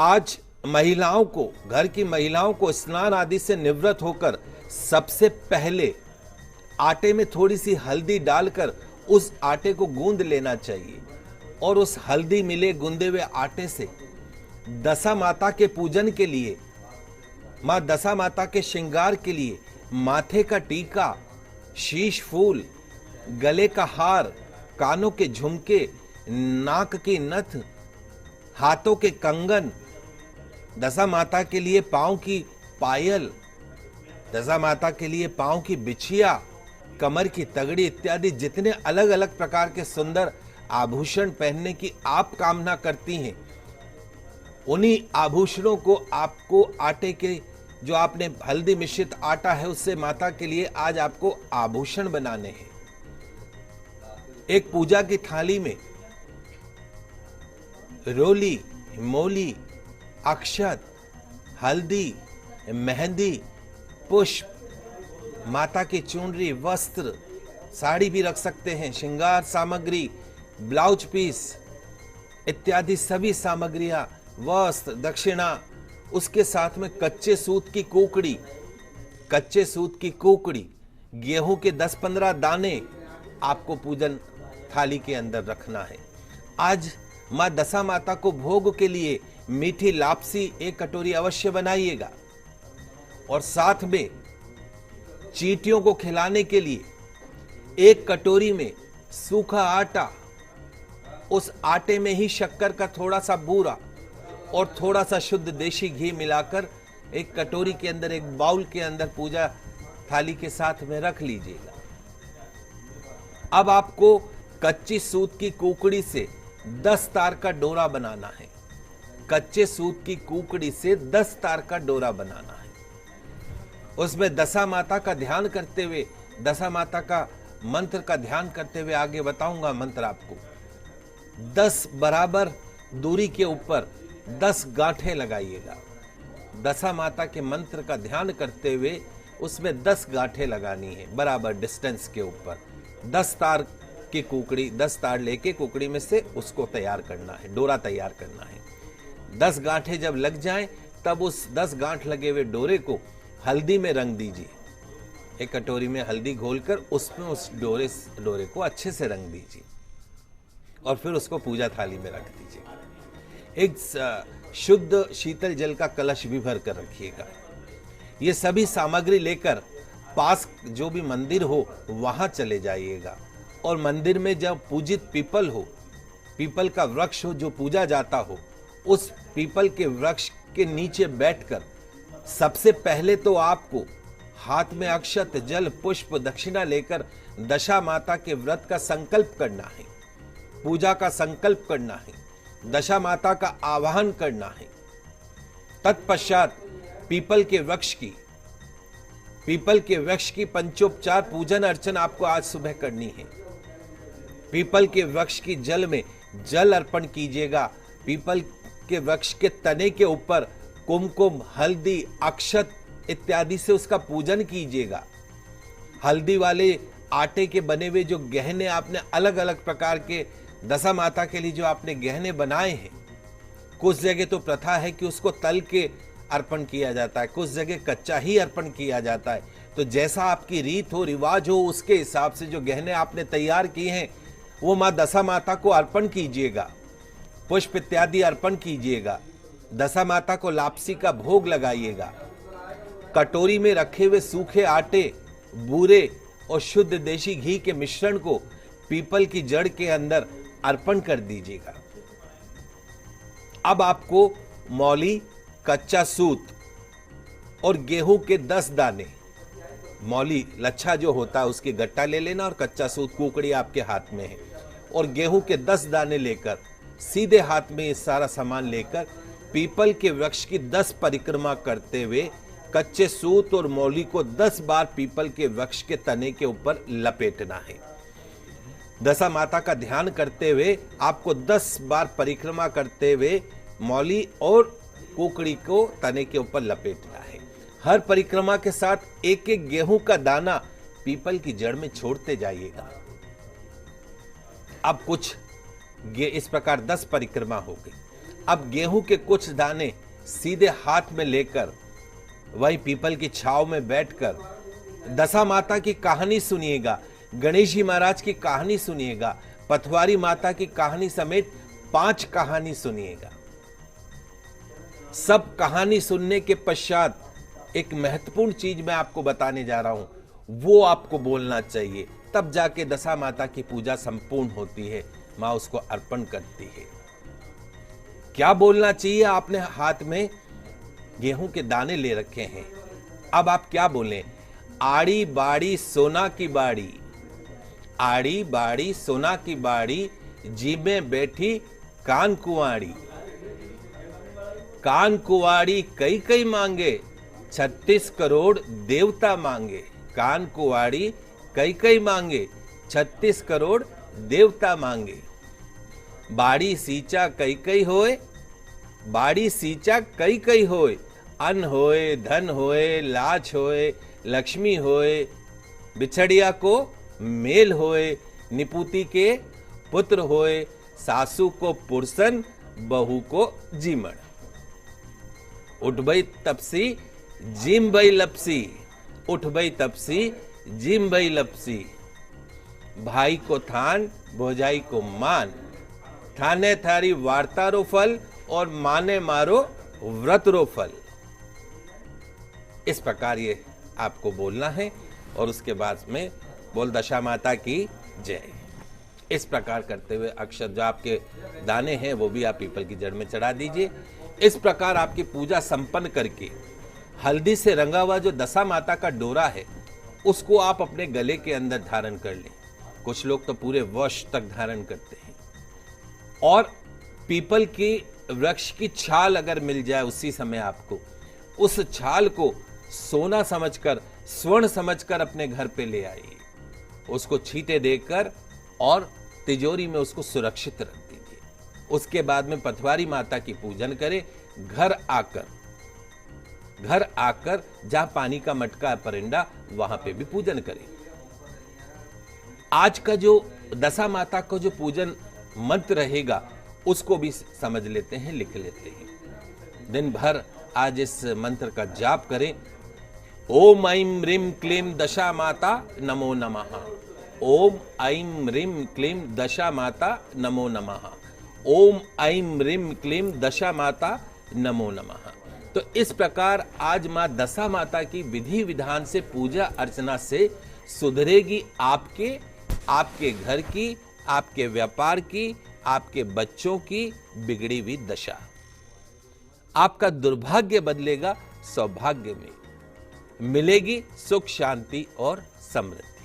आज महिलाओं को, घर की महिलाओं को स्नान आदि से निवृत्त होकर सबसे पहले आटे में थोड़ी सी हल्दी डालकर उस आटे को गूंद लेना चाहिए और उस हल्दी मिले गूंदे हुए आटे से दशा माता के पूजन के लिए, मां दशा माता के श्रृंगार के लिए माथे का टीका, शीश फूल, गले का हार, कानों के झुमके, नाक की नथ, हाथों के कंगन, दशा माता के लिए पांव की पायल, दशा माता के लिए पांव की बिछिया, कमर की तगड़ी इत्यादि जितने अलग अलग प्रकार के सुंदर आभूषण पहनने की आप कामना करती हैं, उन्हीं आभूषणों को आपको आटे के, जो आपने हल्दी मिश्रित आटा है उससे माता के लिए आज आपको आभूषण बनाने हैं। एक पूजा की थाली में रोली, मोली, अक्षत, हल्दी, मेहंदी, पुष्प, माता की चुनरी, वस्त्र, साड़ी भी रख सकते हैं, श्रृंगार सामग्री, ब्लाउज पीस इत्यादि सभी सामग्रियां, वस्त्र, दक्षिणा, उसके साथ में कच्चे सूत की कोकड़ी, कच्चे सूत की कोकड़ी, गेहूं के 10-15 दाने आपको पूजन थाली के अंदर रखना है। आज मां दशा माता को भोग के लिए मीठी लापसी 1 कटोरी अवश्य बनाइएगा और साथ में चींटियों को खिलाने के लिए 1 कटोरी में सूखा आटा, उस आटे में ही शक्कर का थोड़ा सा बूरा और थोड़ा सा शुद्ध देशी घी मिलाकर 1 कटोरी के अंदर, एक बाउल के अंदर पूजा थाली के साथ में रख लीजिएगा। अब आपको कच्ची सूत की कुकड़ी से 10 तार का डोरा बनाना है। कच्चे सूत की कुकड़ी से 10 तार का डोरा बनाना है। उसमें दशा माता का ध्यान करते हुए, दशा माता का मंत्र का ध्यान करते हुए आगे बताऊंगा मंत्र आपको। 10 बराबर दूरी के ऊपर 10 गांठें लगाइएगा। दशा माता के मंत्र का ध्यान करते हुए उसमें 10 गांठें लगानी है बराबर डिस्टेंस के ऊपर। 10 तार की कुकड़ी, 10 तार लेके कुकड़ी में से उसको तैयार करना है, डोरा तैयार करना है। 10 गांठें जब लग जाएं तब उस 10 गांठ लगे हुए डोरे को हल्दी में रंग दीजिए। 1 कटोरी में हल्दी घोलकर उसमें उस डोरे को अच्छे से रंग दीजिए और फिर उसको पूजा थाली में रख दीजिए। एक शुद्ध शीतल जल का कलश भी भर कर रखिएगा। ये सभी सामग्री लेकर पास जो भी मंदिर हो वहां चले जाइएगा और मंदिर में जब पूजित पीपल हो, पीपल का वृक्ष हो जो पूजा जाता हो, उस पीपल के वृक्ष के नीचे बैठकर सबसे पहले तो आपको हाथ में अक्षत, जल, पुष्प, दक्षिणा लेकर दशा माता के व्रत का संकल्प करना है, पूजा का संकल्प करना है, दशा माता का आवाहन करना है। तत्पश्चात पीपल के वृक्ष की पंचोपचार पूजन अर्चन आपको आज सुबह करनी है। पीपल के वृक्ष की जल में जल अर्पण कीजिएगा। पीपल के वृक्ष के तने के ऊपर कुमकुम, हल्दी, अक्षत इत्यादि से उसका पूजन कीजिएगा। हल्दी वाले आटे के बने हुए जो गहने आपने अलग अलग प्रकार के दशा माता के लिए जो आपने गहने बनाए हैं, कुछ जगह तो प्रथा है कि उसको तल के अर्पण किया जाता है, कुछ जगह कच्चा ही अर्पण किया जाता है। तो जैसा आपकी रीत हो, रिवाज हो, उसके हिसाब से जो गहने आपने तैयार किए हैं वो मां दशा माता को अर्पण कीजिएगा। पुष्प इत्यादि अर्पण कीजिएगा। दशा माता को लापसी का भोग लगाइएगा। कटोरी में रखे हुए सूखे आटे, बूरे और शुद्ध देशी घी के मिश्रण को पीपल की जड़ के अंदर अर्पण कर दीजिएगा। अब आपको मौली, कच्चा सूत और गेहूं के 10 दाने, मौली लच्छा जो होता है उसकी गट्टा ले लेना और कच्चा सूत कुकड़ी आपके हाथ में है, और गेहूं के 10 दाने लेकर सीधे हाथ में ये सारा सामान लेकर पीपल के वृक्ष की 10 परिक्रमा करते हुए कच्चे सूत और मौली को 10 बार पीपल के वृक्ष के तने के ऊपर लपेटना है। दशा माता का ध्यान करते हुए आपको 10 बार परिक्रमा करते हुए मौली और कुकड़ी को तने के ऊपर लपेटना है। हर परिक्रमा के साथ एक एक गेहूं का दाना पीपल की जड़ में छोड़ते जाइएगा। अब कुछ इस प्रकार 10 परिक्रमा हो गई। अब गेहूं के कुछ दाने सीधे हाथ में लेकर वही पीपल की छांव में बैठकर दशा माता की कहानी सुनिएगा, गणेश जी महाराज की कहानी सुनिएगा, पथवारी माता की कहानी समेत 5 कहानी सुनिएगा। सब कहानी सुनने के पश्चात एक महत्वपूर्ण चीज मैं आपको बताने जा रहा हूं, वो आपको बोलना चाहिए, तब जाके दशा माता की पूजा संपूर्ण होती है, मां उसको अर्पण करती है। क्या बोलना चाहिए? आपने हाथ में गेहूं के दाने ले रखे हैं, अब आप क्या बोलें? आड़ी बाड़ी सोना की बाड़ी, आड़ी बाड़ी सोना की बाड़ी, जी में बैठी कान कुंवाड़ी, कान कुंवाड़ी कई कई मांगे, 36 करोड़ देवता मांगे। कान कुंवाड़ी कई कई मांगे, 36 करोड़ देवता मांगे। बाड़ी सींचा कई कई होए, बाड़ी सींचा कई कई होए, अन्न होए, धन होए, लाज होए, लक्ष्मी होए, बिछड़िया को मेल होए, निपुति के पुत्र होए, सासू को पुरसन, बहू को जीमण। उठ भई तपसी, जिम भई लपसी, उठ भई तपसी, जिम भई लपसी। भाई को थान, भौजाई को मान, थाने थारी वार्ता रो फल और माने मारो व्रत रो फल। इस प्रकार ये आपको बोलना है और उसके बाद में बोल दशा माता की जय। इस प्रकार करते हुए अक्षर जो आपके दाने हैं वो भी आप पीपल की जड़ में चढ़ा दीजिए। इस प्रकार आपकी पूजा संपन्न करके हल्दी से रंगा हुआ जो दशा माता का डोरा है उसको आप अपने गले के अंदर धारण कर लें। कुछ लोग तो पूरे वर्ष तक धारण करते हैं। और पीपल की वृक्ष की छाल अगर मिल जाए उसी समय आपको, उस छाल को सोना समझकर, स्वर्ण समझकर अपने घर पे ले आइए, उसको छींटे देकर और तिजोरी में उसको सुरक्षित रख दीजिए। उसके बाद में पथवारी माता की पूजन करें। घर आकर जहां पानी का मटका है परिंदा, वहां पे भी पूजन करें। आज का जो दशा माता का जो पूजन मंत्र रहेगा उसको भी समझ लेते हैं, लिख लेते हैं। दिन भर आज इस मंत्र का जाप करें। ओम ऐं ह्रीं क्लीं दशा माता नमो नमः। ओम ऐं ह्रीं क्लीं दशा माता नमो नमः। ओम ऐं ह्रीं क्लीं दशा माता नमो नमः। तो इस प्रकार आज मां दशा माता की विधि विधान से पूजा अर्चना से सुधरेगी आपके घर की, आपके व्यापार की, आपके बच्चों की बिगड़ी हुई दशा। आपका दुर्भाग्य बदलेगा सौभाग्य में, मिलेगी सुख शांति और समृद्धि।